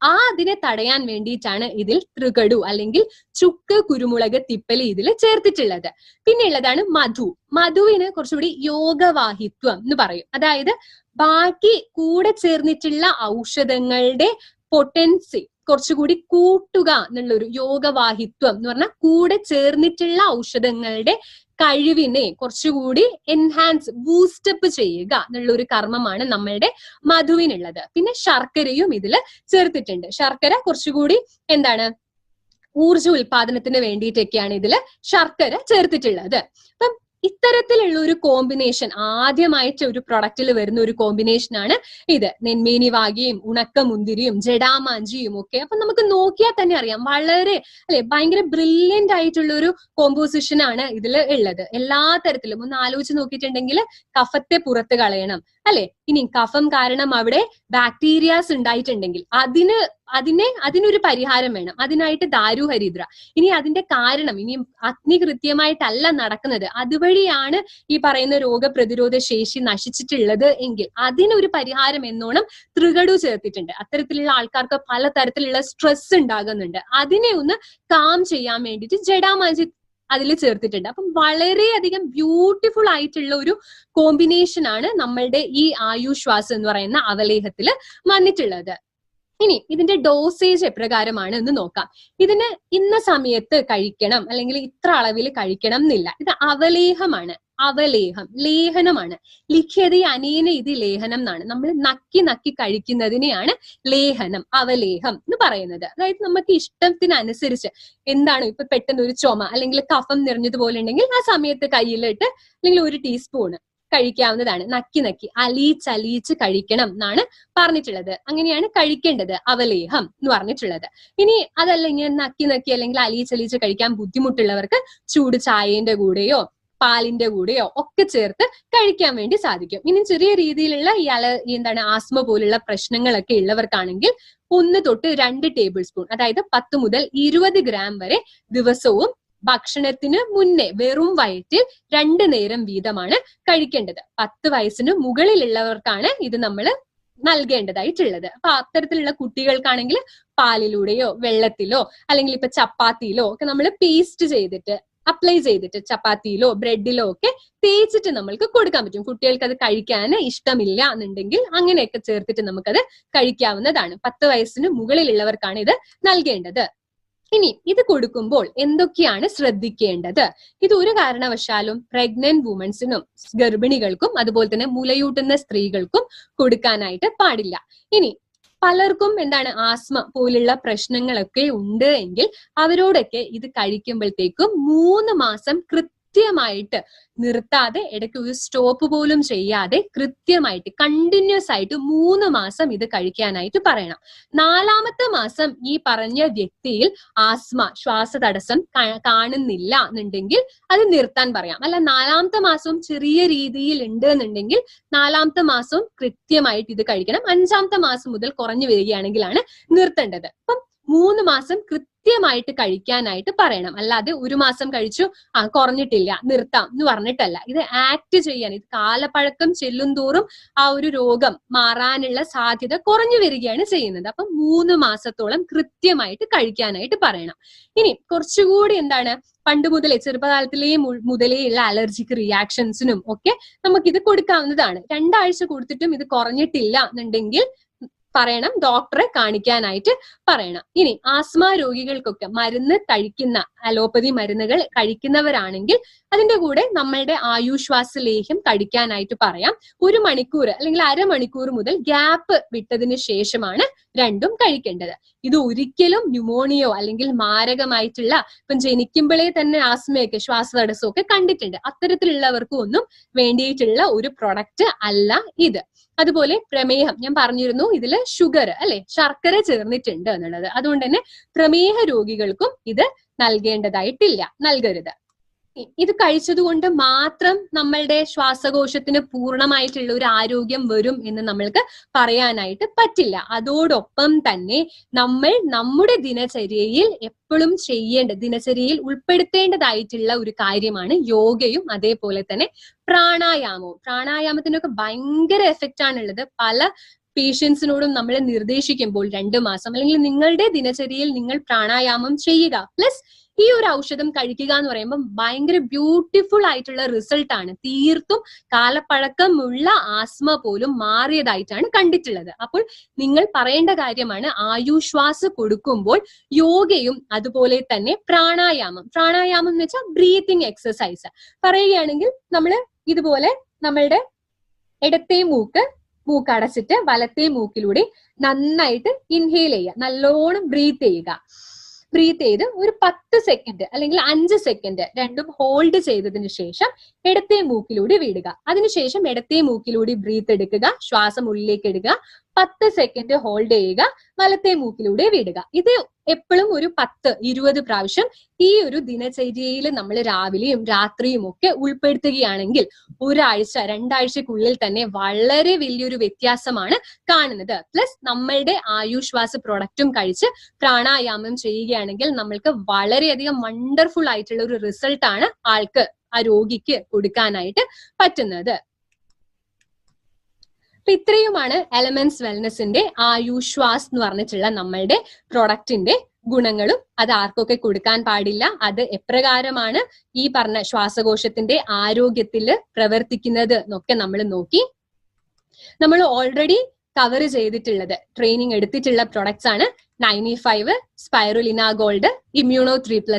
അതിനെ തടയാൻ വേണ്ടിയിട്ടാണ് ഇതിൽ തൃകടു അല്ലെങ്കിൽ ചുക്ക്, കുരുമുളക്, തിപ്പലി ഇതിൽ ചേർത്തിട്ടുള്ളത്. പിന്നെ ഉള്ളതാണ് മധുവിന് കുറച്ചുകൂടി യോഗവാഹിത്വം എന്ന് പറയും. അതായത് ബാക്കി കൂടെ ചേർന്നിട്ടുള്ള ഔഷധങ്ങളുടെ പൊട്ടൻസി കുറച്ചുകൂടി കൂട്ടുക എന്നുള്ളൊരു, യോഗവാഹിത്വം എന്ന് പറഞ്ഞാൽ കൂടെ ചേർന്നിട്ടുള്ള ഔഷധങ്ങളുടെ കഴിവിനെ കുറച്ചുകൂടി ബൂസ്റ്റപ്പ് ചെയ്യുക എന്നുള്ള ഒരു കർമ്മമാണ് നമ്മളുടെ മധുവിനുള്ളത്. പിന്നെ ശർക്കരയും ഇതിൽ ചേർത്തിട്ടുണ്ട്. ശർക്കര കുറച്ചുകൂടി ഊർജ ഉൽപാദനത്തിന് വേണ്ടിയിട്ടൊക്കെയാണ് ഇതിൽ ശർക്കര ചേർത്തിട്ടുള്ളത്. അപ്പം ഇത്തരത്തിലുള്ള ഒരു കോമ്പിനേഷൻ, ആദ്യമായിട്ട് ഒരു പ്രൊഡക്റ്റിൽ വരുന്ന ഒരു കോമ്പിനേഷനാണ് ഇത്. നെന്മേനി വാഗിയും ഉണക്കമുന്തിരിയും ജഡാമാഞ്ചിയും ഒക്കെ. അപ്പൊ നമുക്ക് നോക്കിയാൽ തന്നെ അറിയാം, വളരെ ഭയങ്കര ബ്രില്യന്റ് ആയിട്ടുള്ള ഒരു കോമ്പോസിഷൻ ആണ് ഇതിൽ ഉള്ളത്. എല്ലാ തരത്തിലും ഒന്ന് ആലോചിച്ച് നോക്കിയിട്ടുണ്ടെങ്കിൽ കഫത്തെ പുറത്ത് കളയണം അല്ലെ, ഇനി കഫം കാരണം അവിടെ ബാക്ടീരിയാസ് ഉണ്ടായിട്ടുണ്ടെങ്കിൽ അതിനൊരു പരിഹാരം വേണം. അതിനായിട്ട് ദാരുഹരിദ്ര. ഇനി അതിന്റെ കാരണം, ഇനി അഗ്നി കൃത്യമായിട്ടല്ല നടക്കുന്നത്, അതുവഴിയാണ് ഈ പറയുന്ന രോഗപ്രതിരോധ ശേഷി നശിച്ചിട്ടുള്ളത് എങ്കിൽ അതിനൊരു പരിഹാരം എന്നോണം തൃകടു ചേർത്തിട്ടുണ്ട്. അത്തരത്തിലുള്ള ആൾക്കാർക്ക് പലതരത്തിലുള്ള സ്ട്രെസ് ഉണ്ടാകുന്നുണ്ട്. അതിനെ ഒന്ന് കാം ചെയ്യാൻ വേണ്ടിയിട്ട് ജടാമാഞ്ചി അതിൽ ചേർത്തിട്ടുണ്ട്. അപ്പം വളരെയധികം ബ്യൂട്ടിഫുൾ ആയിട്ടുള്ള ഒരു കോമ്പിനേഷൻ ആണ് നമ്മളുടെ ഈ ആയുശ്വാസം എന്ന് പറയുന്ന അവലേഹത്തിൽ വന്നിട്ടുള്ളത്. ഇനി ഇതിന്റെ ഡോസേജ് എപ്രകാരമാണ് എന്ന് നോക്കാം. ഇതിന് ഇന്ന സമയത്ത് കഴിക്കണം അല്ലെങ്കിൽ ഇത്ര അളവിൽ കഴിക്കണം എന്നില്ല. ഇത് അവലേഹമാണ്. അവലേഹം, ലേഹനമാണ്. ലിഖ്യതേ അനേന ഇത് ലേഹനം എന്നാണ്. നമ്മൾ നക്കി നക്കി കഴിക്കുന്നതിനെയാണ് ലേഹനം, അവലേഹം എന്ന് പറയുന്നത്. അതായത് നമുക്ക് ഇഷ്ടത്തിനനുസരിച്ച് എന്താണ്, ഇപ്പൊ പെട്ടെന്ന് ഒരു ചുമ അല്ലെങ്കിൽ കഫം നിറഞ്ഞതുപോലെ ഉണ്ടെങ്കിൽ ആ സമയത്ത് കയ്യിലിട്ട് അല്ലെങ്കിൽ 1 ടീസ്പൂൺ കഴിക്കാവുന്നതാണ്. നക്കി നക്കി അലീച്ചലീച്ച് കഴിക്കണം എന്നാണ് പറഞ്ഞിട്ടുള്ളത്. അങ്ങനെയാണ് കഴിക്കേണ്ടത് അവലേഹം എന്ന് പറഞ്ഞിട്ടുള്ളത്. ഇനി അതല്ല, ഇങ്ങനെ നക്കി നക്കി അല്ലെങ്കിൽ അലീച്ചലീച്ച് കഴിക്കാൻ ബുദ്ധിമുട്ടുള്ളവർക്ക് ചൂട് ചായന്റെ കൂടെയോ പാലിന്റെ കൂടെയോ ഒക്കെ ചേർത്ത് കഴിക്കാൻ വേണ്ടി സാധിക്കും. ഇനി ചെറിയ രീതിയിലുള്ള എന്താണ് ആസ്മ പോലുള്ള പ്രശ്നങ്ങളൊക്കെ ഉള്ളവർക്കാണെങ്കിൽ 1 തൊട്ട് 2 ടേബിൾ സ്പൂൺ, അതായത് 10 മുതൽ 20 ഗ്രാം വരെ ദിവസവും ഭക്ഷണത്തിന് മുന്നേ വെറും വയറ്റിൽ 2 നേരം വീതമാണ് കഴിക്കേണ്ടത്. 10 വയസ്സിന് മുകളിലുള്ളവർക്കാണ് ഇത് നമ്മൾ നൽകേണ്ടതായിട്ടുള്ളത്. അപ്പൊ അത്തരത്തിലുള്ള കുട്ടികൾക്കാണെങ്കിൽ പാലിലൂടെയോ വെള്ളത്തിലോ അല്ലെങ്കിൽ ഇപ്പൊ ചപ്പാത്തിയിലോ ഒക്കെ നമ്മൾ പേസ്റ്റ് ചെയ്തിട്ട് അപ്ലൈ ചെയ്തിട്ട് ചപ്പാത്തിയിലോ ബ്രെഡിലോ ഒക്കെ തേച്ചിട്ട് നമ്മൾക്ക് കൊടുക്കാൻ പറ്റും. കുട്ടികൾക്ക് അത് കഴിക്കാൻ ഇഷ്ടമില്ല എന്നുണ്ടെങ്കിൽ അങ്ങനെയൊക്കെ ചേർത്തിട്ട് നമുക്കത് കഴിക്കാവുന്നതാണ്. 10 വയസ്സിന് മുകളിലുള്ളവർക്കാണ് ഇത് നൽകേണ്ടത്. ഇനി ഇത് കൊടുക്കുമ്പോൾ എന്തൊക്കെയാണ് ശ്രദ്ധിക്കേണ്ടത്? ഇത് ഒരു കാരണവശാലും പ്രഗ്നന്റ് വുമൻസിനും ഗർഭിണികൾക്കും അതുപോലെ തന്നെ മുലയൂട്ടുന്ന സ്ത്രീകൾക്കും കൊടുക്കാനായിട്ട് പാടില്ല. ഇനി പലർക്കും എന്താണ് ആസ്മ പോലുള്ള പ്രശ്നങ്ങളൊക്കെ ഉണ്ട് എങ്കിൽ അവരോടൊക്കെ ഇത് കഴിക്കുമ്പോഴത്തേക്കും 3 മാസം കൃത്യമായിട്ട് നിർത്താതെ, ഇടയ്ക്ക് ഒരു സ്റ്റോപ്പ് പോലും ചെയ്യാതെ കൃത്യമായിട്ട് കണ്ടിന്യൂസ് ആയിട്ട് 3 മാസം ഇത് കഴിക്കാനായിട്ട് പറയണം. 4ാമത്തെ മാസം ഈ പറഞ്ഞ വ്യക്തിയിൽ ആസ്മ, ശ്വാസതടസ്സം കാണുന്നില്ല എന്നുണ്ടെങ്കിൽ അത് നിർത്താൻ പറയാം. അല്ല 4ാമത്തെ മാസവും ചെറിയ രീതിയിൽ ഉണ്ട് എന്നുണ്ടെങ്കിൽ 4ാമത്തെ മാസവും കൃത്യമായിട്ട് ഇത് കഴിക്കണം. 5ാമത്തെ മാസം മുതൽ കുറഞ്ഞു വരികയാണെങ്കിലാണ് നിർത്തേണ്ടത്. അപ്പം 3 മാസം കൃത്യമായിട്ട് കഴിക്കാനായിട്ട് പറയണം. അല്ലാതെ 1 മാസം കഴിച്ചു കുറഞ്ഞിട്ടില്ല നിർത്താം എന്ന് പറഞ്ഞിട്ടല്ല. ഇത് ആക്ട് ചെയ്യാൻ, ഇത് കാലപ്പഴക്കം ചെല്ലും തോറും ആ ഒരു രോഗം മാറാനുള്ള സാധ്യത കുറഞ്ഞു വരികയാണ് ചെയ്യുന്നത്. അപ്പം 3 മാസത്തോളം കൃത്യമായിട്ട് കഴിക്കാനായിട്ട് പറയണം. ഇനി കുറച്ചുകൂടി എന്താണ്, പണ്ട് മുതലേ ചെറുപ്പകാലത്തിലേ മുതലേ ഉള്ള അലർജിക് റിയാക്ഷൻസിനും ഒക്കെ നമുക്കിത് കൊടുക്കാവുന്നതാണ്. 2 ആഴ്ച കൊടുത്തിട്ടും ഇത് കുറഞ്ഞിട്ടില്ല എന്നുണ്ടെങ്കിൽ പറയണം, ഡോക്ടറെ കാണിക്കാനായിട്ട് പറയണം. ഇനി ആസ്മ രോഗികൾക്കൊക്കെ മരുന്ന് കഴിക്കുന്ന, അലോപ്പതി മരുന്നുകൾ കഴിക്കുന്നവരാണെങ്കിൽ അതിന്റെ കൂടെ നമ്മളുടെ ആയുശ്വാസ ലേഹ്യം കഴിക്കാനായിട്ട് പറയാം. 1 മണിക്കൂർ അല്ലെങ്കിൽ അരമണിക്കൂർ മുതൽ ഗ്യാപ്പ് വിട്ടതിന് ശേഷമാണ് രണ്ടും കഴിക്കേണ്ടത്. ഇത് ഒരിക്കലും ന്യൂമോണിയോ അല്ലെങ്കിൽ മാരകമായിട്ടുള്ള, ഇപ്പം ജനിക്കുമ്പോഴേ തന്നെ ആസ്മയൊക്കെ ശ്വാസതടസ്സമൊക്കെ കണ്ടിട്ടുണ്ട്, അത്തരത്തിലുള്ളവർക്കും ഒന്നും വേണ്ടിയിട്ടുള്ള ഒരു പ്രൊഡക്റ്റ് അല്ല ഇത്. അതുപോലെ പ്രമേഹം, ഞാൻ പറഞ്ഞിരുന്നു ഇതില് ഷുഗർ അല്ലെ, ശർക്കര ചേർന്നിട്ടുണ്ട് എന്നുള്ളത്. അതുകൊണ്ട് തന്നെ പ്രമേഹ രോഗികൾക്കും ഇത് നൽകരുത്. ഇത് കഴിച്ചതുകൊണ്ട് മാത്രം നമ്മളുടെ ശ്വാസകോശത്തിന് പൂർണ്ണമായിട്ടുള്ള ഒരു ആരോഗ്യം വരും എന്ന് നമ്മൾക്ക് പറയാനായിട്ട് പറ്റില്ല. അതോടൊപ്പം തന്നെ നമ്മൾ നമ്മുടെ ദിനചര്യയിൽ എപ്പോഴും ദിനചര്യയിൽ ഉൾപ്പെടുത്തേണ്ടതായിട്ടുള്ള ഒരു കാര്യമാണ് യോഗയും അതേപോലെ തന്നെ പ്രാണായാമവും. പ്രാണായാമത്തിനൊക്കെ ഭയങ്കര എഫക്റ്റ് ആണുള്ളത്. പല പേഷ്യൻസിനോടും നമ്മൾ നിർദ്ദേശിക്കുമ്പോൾ 2 മാസം അല്ലെങ്കിൽ നിങ്ങളുടെ ദിനചര്യയിൽ നിങ്ങൾ പ്രാണായാമം ചെയ്യുക, പ്ലസ് ഈ ഒരു ഔഷധം കഴിക്കുക എന്ന് പറയുമ്പോൾ ഭയങ്കര ബ്യൂട്ടിഫുൾ ആയിട്ടുള്ള റിസൾട്ട് ആണ്. തീർത്തും കാലപ്പഴക്കമുള്ള ആസ്മ പോലും മാറിയതായിട്ടാണ് കണ്ടിട്ടുള്ളത്. അപ്പോൾ നിങ്ങൾ പറയേണ്ട കാര്യമാണ്, ആയുശ്വാസ കൊടുക്കുമ്പോൾ യോഗയും അതുപോലെ തന്നെ പ്രാണായാമം എന്ന് വെച്ചാൽ ബ്രീത്തിങ് എക്സസൈസ് പറയുകയാണെങ്കിൽ നമ്മൾ ഇതുപോലെ നമ്മളുടെ ഇടത്തെ മൂക്ക് അടച്ചിട്ട് വലത്തെ മൂക്കിലൂടെ നന്നായിട്ട് ഇൻഹെയിൽ ചെയ്യുക, നല്ലോണം ബ്രീത്ത് ചെയ്യുക. ബ്രീത്ത് ചെയ്ത് ഒരു 10 സെക്കൻഡ് അല്ലെങ്കിൽ 5 സെക്കൻഡ് രണ്ടും ഹോൾഡ് ചെയ്തതിനു ശേഷം ഇടത്തെ മൂക്കിലൂടെ വിടുക. അതിനുശേഷം ഇടത്തെ മൂക്കിലൂടെ ബ്രീത്ത് എടുക്കുക, ശ്വാസം ഉള്ളിലേക്ക് എടുക്കുക, 10 സെക്കൻഡ് ഹോൾഡ് ചെയ്യുക, വലത്തെ മൂക്കിലൂടെ വിടുക. ഇത് എപ്പോഴും ഒരു 10-20 പ്രാവശ്യം ഈ ഒരു ദിനചര്യയിൽ നമ്മൾ രാവിലെയും രാത്രിയും ഒക്കെ ഉൾപ്പെടുത്തുകയാണെങ്കിൽ 1-2 ആഴ്ചക്കുള്ളിൽ തന്നെ വളരെ വലിയൊരു വ്യത്യാസമാണ് കാണുന്നത്. പ്ലസ് നമ്മളുടെ ആയുശ്വാസ പ്രൊഡക്റ്റും കഴിച്ച് പ്രാണായാമം ചെയ്യുകയാണെങ്കിൽ നമ്മൾക്ക് വളരെയധികം വണ്ടർഫുൾ ആയിട്ടുള്ള ഒരു റിസൾട്ട് ആണ് ആ രോഗിക്ക് കൊടുക്കാനായിട്ട് പറ്റുന്നത്. അപ്പൊ ഇത്രയുമാണ് എലമെന്റ്സ് വെൽനെസിന്റെ ആയുശ്വാസ് എന്ന് പറഞ്ഞിട്ടുള്ള നമ്മളുടെ പ്രൊഡക്റ്റിന്റെ ഗുണങ്ങളും അത് ആർക്കൊക്കെ കൊടുക്കാൻ പാടില്ല, അത് എപ്രകാരമാണ് ഈ പറഞ്ഞ ശ്വാസകോശത്തിന്റെ ആരോഗ്യത്തിൽ പ്രവർത്തിക്കുന്നത് എന്നൊക്കെ നമ്മൾ നോക്കി. നമ്മൾ ഓൾറെഡി കവർ ചെയ്തിട്ടുള്ളത് ട്രെയിനിങ് എടുത്തിട്ടുള്ള പ്രൊഡക്ട്സ് ആണ് 95, സ്പൈറുലിന ഗോൾഡ്, ഇമ്മ്യൂണോ 3+,